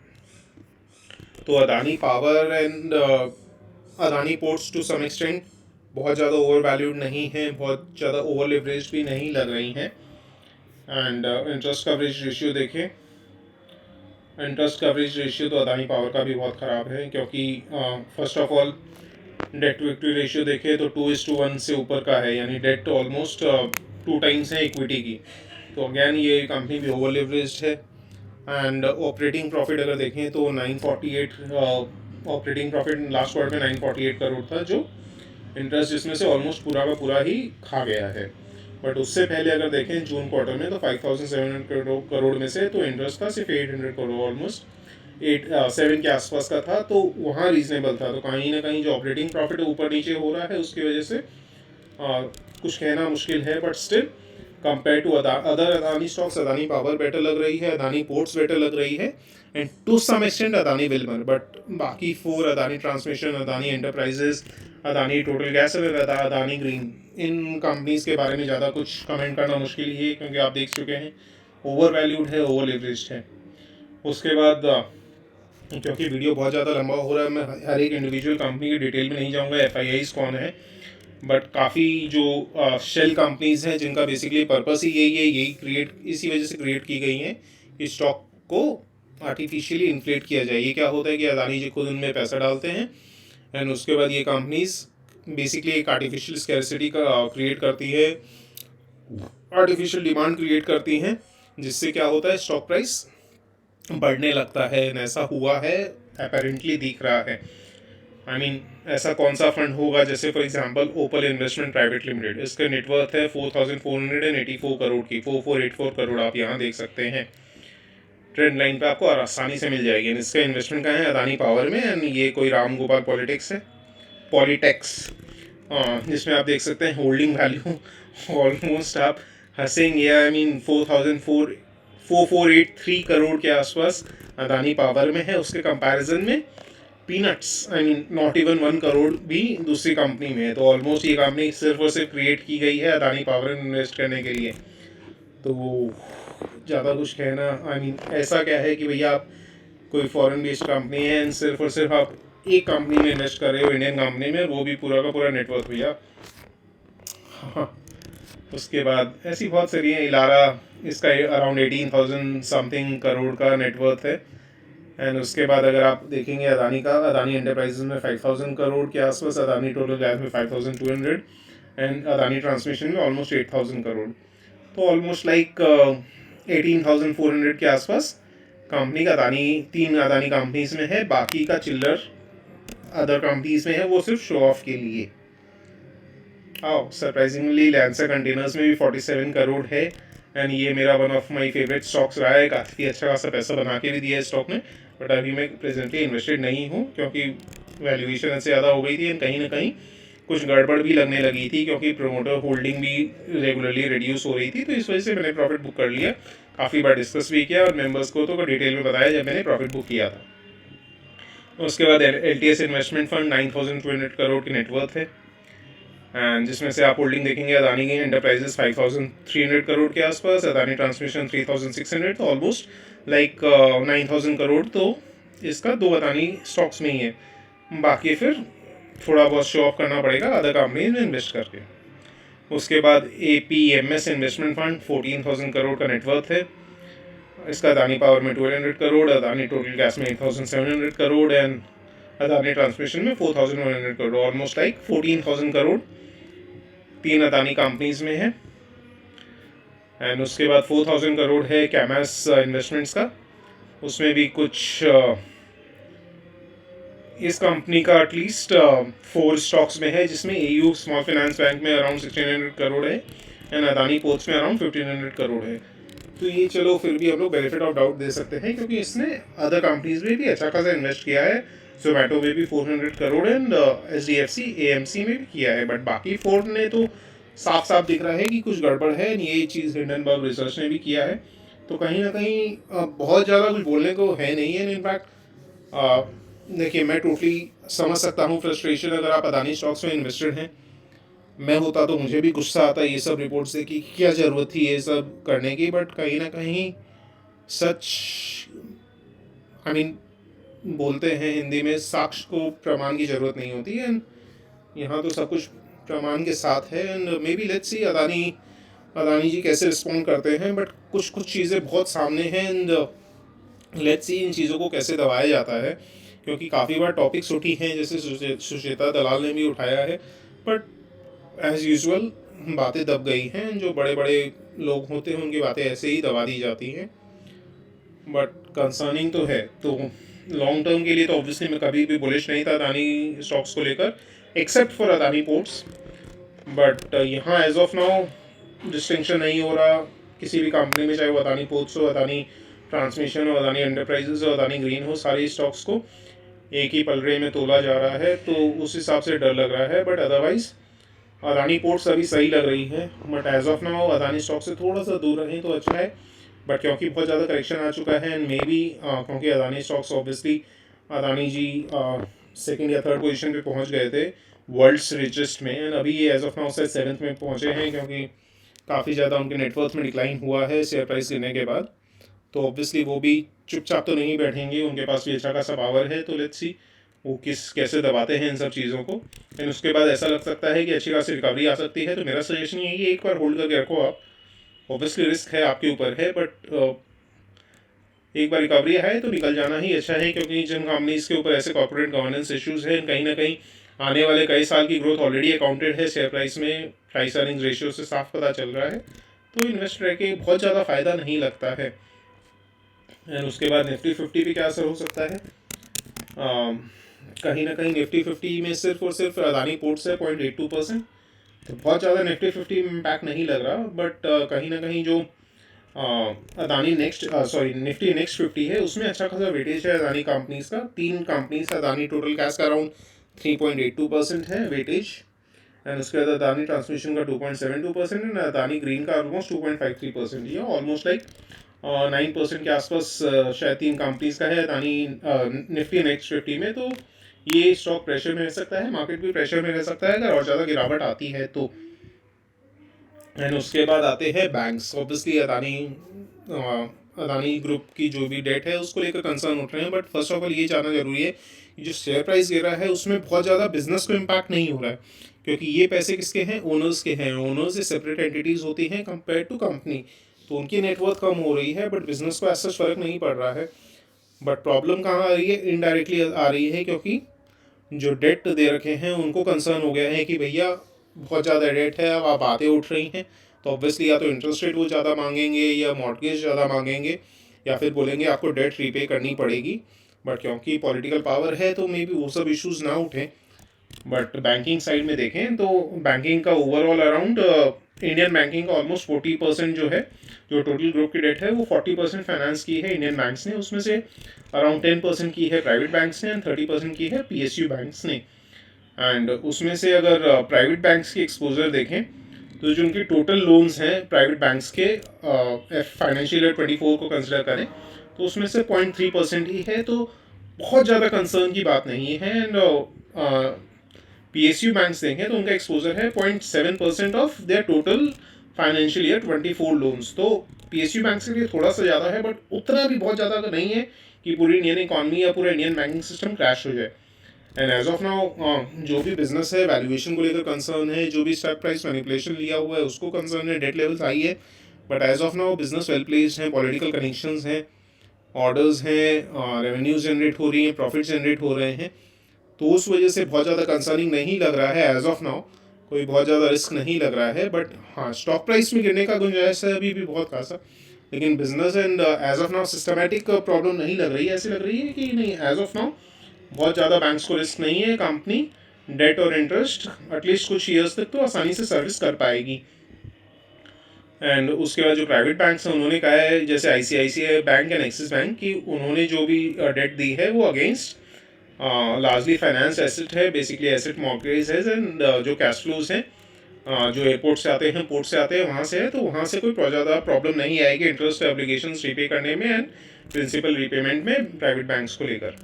तो Adani power and Adani ports to some extent बहुत ज़्यादा ओवर वैल्यूड नहीं है, बहुत ज़्यादा ओवर लिवरेज भी नहीं लग रही हैं। एंड इंटरेस्ट कवरेज रेशियो देखें, इंटरेस्ट कवरेज रेशियो तो अदानी पावर का भी बहुत ख़राब है, क्योंकि first of all debt to equity ratio देखें तो 2:1 से ऊपर का है, यानी डेट ऑलमोस्ट 2 टाइम्स है इक्विटी की। तो अगैन ये कंपनी भी ओवर लिवरेज्ड है। एंड ऑपरेटिंग प्रॉफिट अगर देखें तो 948 ऑपरेटिंग प्रॉफिट लास्ट क्वार्टर में 948 करोड़ था, जो इंटरेस्ट जिसमें से ऑलमोस्ट पूरा का पूरा ही खा गया है। बट उससे पहले अगर देखें जून क्वार्टर में तो 5,700 करोड़ में से तो इंटरेस्ट था सिर्फ 800 करोड़, ऑलमोस्ट 7 के आसपास का था, तो वहाँ रीजनेबल था। तो कहीं ना कहीं जो ऑपरेटिंग प्रॉफिट ऊपर नीचे हो रहा है उसकी वजह से कुछ कहना मुश्किल है। But still compare to other Adani stocks Adani Power better लग रही है, अदानी पोर्ट्स बेटर लग रही है, and to some extent Adani Wilmar. But बाकी 4 Adani Transmission, Adani Enterprises, Adani total Gas, Adani Green, इन कंपनीज के बारे में ज़्यादा कुछ कमेंट करना मुश्किल ही है, क्योंकि आप देख चुके हैं ओवर वैल्यूड है, ओवर लिवरेज्ड है। उसके बाद क्योंकि वीडियो बहुत ज़्यादा लंबा हो रहा है, मैं हर एक इंडिविजुअल कंपनी की डिटेल में नहीं जाऊँगा, FIIs कौन है, बट काफ़ी जो शेल कंपनीज हैं जिनका बेसिकली पर्पस ही यही है, यही क्रिएट इसी वजह से क्रिएट की गई हैं कि स्टॉक को आर्टिफिशियली इन्फ्लेट किया जाए। ये क्या होता है कि अदानी जी खुद उनमें पैसा डालते हैं, एंड उसके बाद ये कंपनीज बेसिकली एक आर्टिफिशियल स्कैरसिटी का क्रिएट करती है, आर्टिफिशियल डिमांड क्रिएट करती हैं, जिससे क्या होता है स्टॉक प्राइस बढ़ने लगता है। ऐसा हुआ है, अपेरेंटली दिख रहा है। I mean, ऐसा कौन सा फंड होगा, जैसे for example Opal investment private limited, इसका नेटवर्थ है 4,484 करोड़ की, 4,484 करोड़ आप यहाँ देख सकते हैं। ट्रेंड लाइन पे आपको आसानी से मिल जाएगी। इसका इन्वेस्टमेंट कहाँ है, अदानी पावर में, एंड ये कोई राम गोपाल पॉलिटेक्स, जिसमें आप देख सकते हैं होल्डिंग वैल्यू ऑलमोस्ट आप हंसेंगे, आई मीन 4,483 करोड़ के आसपास अदानी पावर में है। उसके कंपैरिजन में peanuts, I mean not even 1 crore भी दूसरी कंपनी में है। तो ऑलमोस्ट ये कंपनी सिर्फ और सिर्फ क्रिएट की गई है अदानी पावर में इन्वेस्ट करने के लिए। तो ज़्यादा कुछ कहना, आई मीन ऐसा क्या है कि भैया आप कोई फॉरेन बेस्ड कंपनी है एंड सिर्फ और सिर्फ आप एक कंपनी में इन्वेस्ट कर रहे हो, इंडियन कंपनी में, वो भी पूरा का पूरा नेटवर्क भैया। हाँ, उसके बाद ऐसी बहुत सारी हैं। इलारा, इसका अराउंड 18,000 समथिंग करोड़ का नेटवर्थ है। एंड उसके बाद अगर आप देखेंगे अदानी का, अदानी एंटरप्राइजेज में 5,000 करोड़ के आसपास, अदानी टोटल गैस में 5,200, एंड अदानी ट्रांसमिशन में ऑलमोस्ट 8,000 करोड़। तो ऑलमोस्ट लाइक 18,400 के आसपास कंपनी का अदानी 3 अदानी कंपनीज में है, बाकी का चिल्लर अदर कंपनीज में है, वो सिर्फ शो ऑफ के लिए। सरप्राइजिंगली लैंसर कंटेनर्स में भी 47 करोड़ है, एंड ये मेरा one of my favourite stocks रहा है, काफ़ी अच्छा खासा पैसा बना के भी दिया है स्टॉक में। बट अभी मैं प्रेजेंटली इन्वेस्टेड नहीं हूँ, क्योंकि वैल्यूएशन से ज़्यादा हो गई थी, एंड कहीं ना कहीं कुछ गड़बड़ भी लगने लगी थी क्योंकि प्रोमोटर होल्डिंग भी रेगुलरली रिड्यूस हो रही थी, तो इस वजह से मैंने प्रॉफिट बुक कर लिया। काफ़ी बार डिस्कस भी किया और मेंबर्स को तो डिटेल में बताया जब मैंने प्रॉफिट बुक किया था। उसके बाद LTS इन्वेस्टमेंट फंड 9,200 करोड़ की नेटवर्थ है, एंड जिसमें से आप होल्डिंग देखेंगे अदानी की एंटरप्राइजेस 5,300 करोड़ के आसपास, अदानी ट्रांसमिशन 3,600, तो ऑलमोस्ट लाइक 9,000 करोड़ तो इसका दो अदानी स्टॉक्स में ही है। बाकी फिर थोड़ा बहुत शो ऑफ करना पड़ेगा अदर कंपनीज में इन्वेस्ट करके। उसके बाद APMS इन्वेस्टमेंट फंड 14,000 करोड़ का नेटवर्थ है। इसका अदानी पावर में 1,200 करोड़, अदानी टोटल गैस में 8,700 करोड़ एंड अदानी ट्रांसमिशन में 4,100 करोड़, ऑलमोस्ट लाइक 14,000 करोड़ तीन अदानी कंपनीज में है। एंड उसके बाद 4,000 करोड़ है कैमास इन्वेस्टमेंट्स का, उसमें भी कुछ इस कंपनी का एटलीस्ट 4 स्टॉक्स में है, जिसमें AU स्मॉल फाइनेंस बैंक में अराउंड 1,600 करोड़ है एंड अदानी पोर्ट्स में अराउंड 1,500 करोड़ है। तो ये चलो फिर भी हम लोग बेनिफिट ऑफ डाउट दे सकते हैं क्योंकि इसने अदर कंपनीज में भी अच्छा खासा इन्वेस्ट किया है। जोमेटो में भी 400 करोड़ एंड HDFC AMC में भी किया है, बट बाकी 4 ने तो साफ साफ दिख रहा है कि कुछ गड़बड़ है। ये चीज़ हिंडनबर्ग रिसर्च ने भी किया है, तो कहीं ना कहीं बहुत ज़्यादा कुछ बोलने को है नहीं है। इनफैक्ट देखिए, मैं टोटली समझ सकता हूँ फ्रस्ट्रेशन अगर आप अदानी स्टॉक्स में इन्वेस्टेड हैं। मैं होता तो मुझे भी गुस्सा आता ये सब रिपोर्ट से कि क्या ज़रूरत थी ये सब करने की, बट कहीं ना कहीं सच आई मीन बोलते हैं हिंदी में, साक्ष्य को प्रमाण की ज़रूरत नहीं होती है, एंड यहाँ तो सब कुछ प्रमाण के साथ है। And maybe let's see Adani ji कैसे रिस्पॉन्ड करते हैं, बट कुछ चीज़ें बहुत सामने हैं एंड लेट्स सी इन चीज़ों को कैसे दबाया जाता है, क्योंकि काफ़ी बार टॉपिक्स उठी हैं जैसे सुचेता दलाल ने भी उठाया है, बट एज यूजुअल बातें दब गई हैं। जो बड़े बड़े लोग होते हैं उनकी बातें ऐसे ही दबा दी जाती हैं, बट कंसर्निंग तो है। तो लॉन्ग टर्म के लिए तो ऑब्वियसली मैं कभी भी बुलिश नहीं था अदानी स्टॉक्स को लेकर, except for Adani ports. But यहाँ एज ऑफ नाउ डिस्टिंक्शन नहीं हो रहा किसी भी कंपनी में, चाहे वो अदानी पोर्ट्स हो, अदानी ट्रांसमिशन हो, अदानी एंटरप्राइजेज हो, अदानी ग्रीन हो, सारे स्टॉक्स को एक ही पलड़े में तोला जा रहा है, तो उस हिसाब से डर लग रहा है। बट अदरवाइज अदानी पोर्ट्स अभी सही लग रही है, but as of now Adani stock से थोड़ा सा दूर रहें तो अच्छा है। बट क्योंकि बहुत ज़्यादा करेक्शन आ चुका है एंड मे बी क्योंकि अदानी स्टॉक्स ऑब्वियसली अदानी जी सेकंड या थर्ड पोजीशन पे पहुंच गए थे वर्ल्ड्स रिचेस्ट में, एंड अभी ये एज ऑफ नाउ से 7th में पहुंचे हैं क्योंकि काफ़ी ज़्यादा उनके नेटवर्थ में डिक्लाइन हुआ है शेयर प्राइस गिरने के बाद। तो ऑब्वियसली वो भी चुपचाप तो नहीं बैठेंगे, उनके पास भी अच्छा खासा पावर है, तो लेट्स सी वो कैसे दबाते हैं इन सब चीज़ों को। एंड उसके बाद ऐसा लग सकता है कि अच्छी खासी रिकवरी आ सकती है, तो मेरा सजेशन यही है एक बार होल्ड करके रखो आप। ऑब्वियसली रिस्क है आपके ऊपर है, बट एक बार रिकवरी है तो निकल जाना ही अच्छा है, क्योंकि जिन कंपनीज के ऊपर ऐसे कॉर्पोरेट गवर्नेंस इश्यूज हैं, कहीं ना कहीं आने वाले कई साल की ग्रोथ ऑलरेडी अकाउंटेड है शेयर प्राइस में, प्राइस अर्निंग्स रेशियो से साफ पता चल रहा है, तो इन्वेस्ट रह के बहुत ज़्यादा फ़ायदा नहीं लगता है। एंड उसके बाद निफ्टी 50 पे क्या असर हो सकता है, कहीं ना कहीं निफ्टी 50 में सिर्फ और सिर्फ अदानी पोर्ट्स है 0.82%, तो बहुत ज़्यादा निफ्टी 50 में इम्पैक्ट नहीं लग रहा, बट कहीं ना कहीं जो अदानी निफ्टी नेक्स्ट 50 है उसमें अच्छा खासा वेटेज है अदानी कंपनीज का। 3 कंपनीज अदानी टोटल कैश का अराउंड 3.82% है वेटेज, एंड उसके बाद अदानी ट्रांसमिशन का 2.72% एंड अदानी ग्रीन का ऑलमोस्ट 2.53%, ये ऑलमोस्ट लाइक 9% के आसपास शायद 3 कंपनीज का है अदानी निफ्टी नेक्स्ट 50 में। तो ये स्टॉक प्रेशर में रह सकता है, मार्केट भी प्रेशर में रह सकता है अगर और ज़्यादा गिरावट आती है तो। एंड उसके बाद आते हैं बैंक्स। ऑब्वियसली अदानी ग्रुप की जो भी डेट है उसको लेकर कंसर्न उठ रहे हैं, बट फर्स्ट ऑफ ऑल ये जानना जरूरी है कि जो शेयर प्राइस गिर रहा है उसमें बहुत ज़्यादा बिजनेस को इम्पैक्ट नहीं हो रहा है, क्योंकि ये पैसे किसके हैं, ओनर्स के हैं। ओनर्स से सेपरेट एंटिटीज़ होती हैं कंपेयर टू कंपनी, तो उनकी नेटवर्थ कम हो रही है, बट बिजनेस को ऐसा फर्क नहीं पड़ रहा है। बट प्रॉब्लम कहाँ आ रही है, इनडायरेक्टली आ रही है, क्योंकि जो डेट दे रखे हैं उनको कंसर्न हो गया है कि भैया बहुत ज़्यादा डेट है, अब बातें उठ रही हैं, तो ऑब्वियसली या तो इंटरेस्ट रेट वो ज़्यादा मांगेंगे या मॉर्गेज ज़्यादा मांगेंगे या फिर बोलेंगे आपको डेट रीपे करनी पड़ेगी। बट क्योंकि पॉलिटिकल पावर है तो मे बी वो सब इश्यूज़ ना उठें। बट बैंकिंग साइड में देखें तो बैंकिंग का ओवरऑल अराउंड इंडियन बैंकिंग का ऑलमोस्ट 40% जो है, जो टोटल ग्रुप की डेट है वो 40% फाइनेंस की है इंडियन बैंक्स ने, उसमें से अराउंड 10% की है प्राइवेट बैंक्स ने एंड 30% की है PSU बैंक्स ने। एंड उसमें से अगर प्राइवेट बैंक्स की एक्सपोजर देखें तो जो उनके टोटल लोन्स हैं प्राइवेट बैंक्स के फाइनेंशियल ईयर 24 को कंसिडर करें तो उसमें से 0.3% ही है, तो बहुत ज़्यादा कंसर्न की बात नहीं है। एंड PSU बैंक्स देखें तो उनका एक्सपोजर है 0.7% of their total financial year 24 loans. तो PSU बैंक्स के लिए थोड़ा सा ज़्यादा है, बट उतना भी बहुत ज़्यादा नहीं है कि पूरी इंडियन इकॉनमी या पूरा इंडियन बैंकिंग सिस्टम क्रैश हो जाए। एंड एज ऑफ नाउ जो भी बिजनेस है वैल्यूएशन को लेकर कंसर्न है, जो भी स्टॉक प्राइस मैनिपुलेशन लिया हुआ है उसको कंसर्न है, डेट लेवल्स हाई है, but as of now business well placed है, पॉलिटिकल कनेक्शंस हैं, ऑर्डर्स हैं, रेवेन्यूज जनरेट हो रही हैं, प्रॉफिट जनरेट हो रहे हैं, तो उस वजह से बहुत ज़्यादा कंसर्निंग नहीं लग रहा है एज ऑफ नाउ, कोई बहुत ज़्यादा रिस्क नहीं लग रहा है। बट हाँ, स्टॉक प्राइस में गिरने का गुंजाइश है अभी भी बहुत खासा, लेकिन business and as of now systematic problem नहीं लग रही है। ऐसी लग रही है कि नहीं, एज ऑफ नाउ बहुत ज़्यादा बैंक्स को रिस्क नहीं है, कंपनी डेट और इंटरेस्ट एटलीस्ट कुछ ईयर्स तक तो आसानी से सर्विस कर पाएगी। एंड उसके बाद जो प्राइवेट बैंक्स हैं उन्होंने कहा है, जैसे ICICI bank and axis bank, कि उन्होंने जो भी डेट दी है वो अगेंस्ट लार्जली फाइनेंस एसेट है, बेसिकली एसेट मॉर्गेज है, एंड जो कैश फ्लोज हैं जो एयरपोर्ट से आते हैं, पोर्ट से आते हैं, वहाँ से है, तो वहाँ से कोई ज़्यादा प्रॉब्लम नहीं आएगी इंटरेस्ट ऑब्लिगेशन रीपे करने में एंड प्रिंसिपल रीपेमेंट में प्राइवेट बैंक्स को लेकर।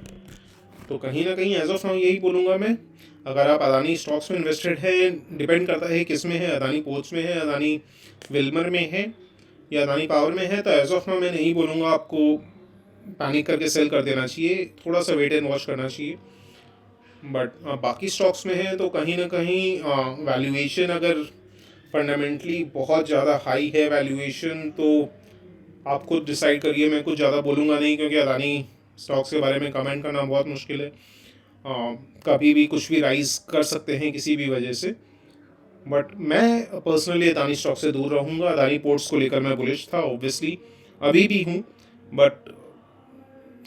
तो कहीं ना कहीं एज ऑफ नाउ यही बोलूँगा मैं, अगर आप अदानी स्टॉक्स में इन्वेस्टेड है, डिपेंड करता है किस में है, अदानी पोर्ट्स में है, अदानी विल्मर में है या अदानी पावर में है, तो एज ऑफ नाउ मैं नहीं बोलूँगा आपको पैनिक करके सेल कर देना चाहिए, थोड़ा सा वेट एंड वॉच करना चाहिए। बट बाकी स्टॉक्स में है तो कहीं ना कहीं वैल्यूएशन अगर फंडामेंटली बहुत ज़्यादा हाई है वैल्यूएशन, तो आप खुद डिसाइड करिए, मैं कुछ ज़्यादा बोलूँगा नहीं, क्योंकि अदानी स्टॉक्स के बारे में कमेंट करना बहुत मुश्किल है। कभी भी कुछ भी राइज कर सकते हैं किसी भी वजह से, बट मैं पर्सनली अदानी स्टॉक से दूर रहूँगा। अदानी पोर्ट्स को लेकर मैं बुलिश था ऑब्वियसली, अभी भी हूँ, बट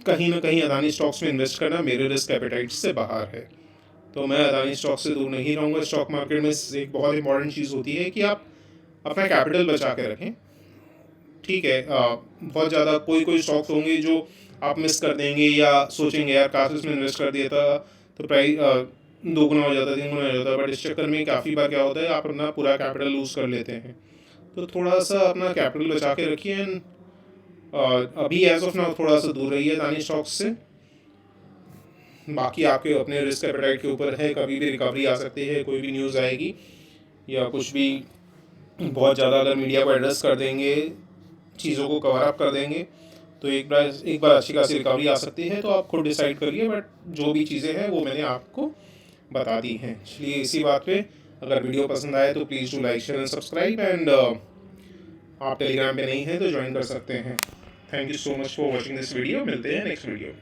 कहीं ना कहीं अदानी स्टॉक्स में इन्वेस्ट करना मेरे रिस्क एपेटाइट से बाहर है, तो मैं अदानी स्टॉक से दूर नहीं रहूँगा। स्टॉक मार्केट में एक बहुत इंपॉर्टेंट चीज़ होती है कि आप अपना कैपिटल बचा के रखें, ठीक है। बहुत ज़्यादा कोई स्टॉक्स होंगे जो आप मिस कर देंगे या सोचेंगे यार काश इसमें इन्वेस्ट कर दिया था तो प्राइस 2 गुना हो जाता, 3 गुना हो जाता, बट इस चक्कर में काफ़ी बार क्या होता है आप अपना पूरा कैपिटल लूज़ कर लेते हैं। तो थोड़ा सा अपना कैपिटल बचा के रखिए एंड अभी एज ऑफ नाउ थोड़ा सा दूर रहिए अदानी स्टॉक्स से। बाकी आपके अपने रिस्क एपेटाइट के ऊपर है, कभी भी रिकवरी आ सकती है, कोई भी न्यूज़ आएगी या कुछ भी बहुत ज़्यादा अगर मीडिया को एड्रेस कर देंगे, चीज़ों को कवर अप कर देंगे, तो एक बार अच्छी खासी रिकवरी आ सकती है। तो आप खुद डिसाइड करिए, बट जो भी चीज़ें हैं वो मैंने आपको बता दी हैं। चलिए इसी बात पे, अगर वीडियो पसंद आए तो please do like share and subscribe, and आप टेलीग्राम पे नहीं हैं तो ज्वाइन कर सकते हैं। Thank you so much for watching this video, मिलते हैं नेक्स्ट वीडियो।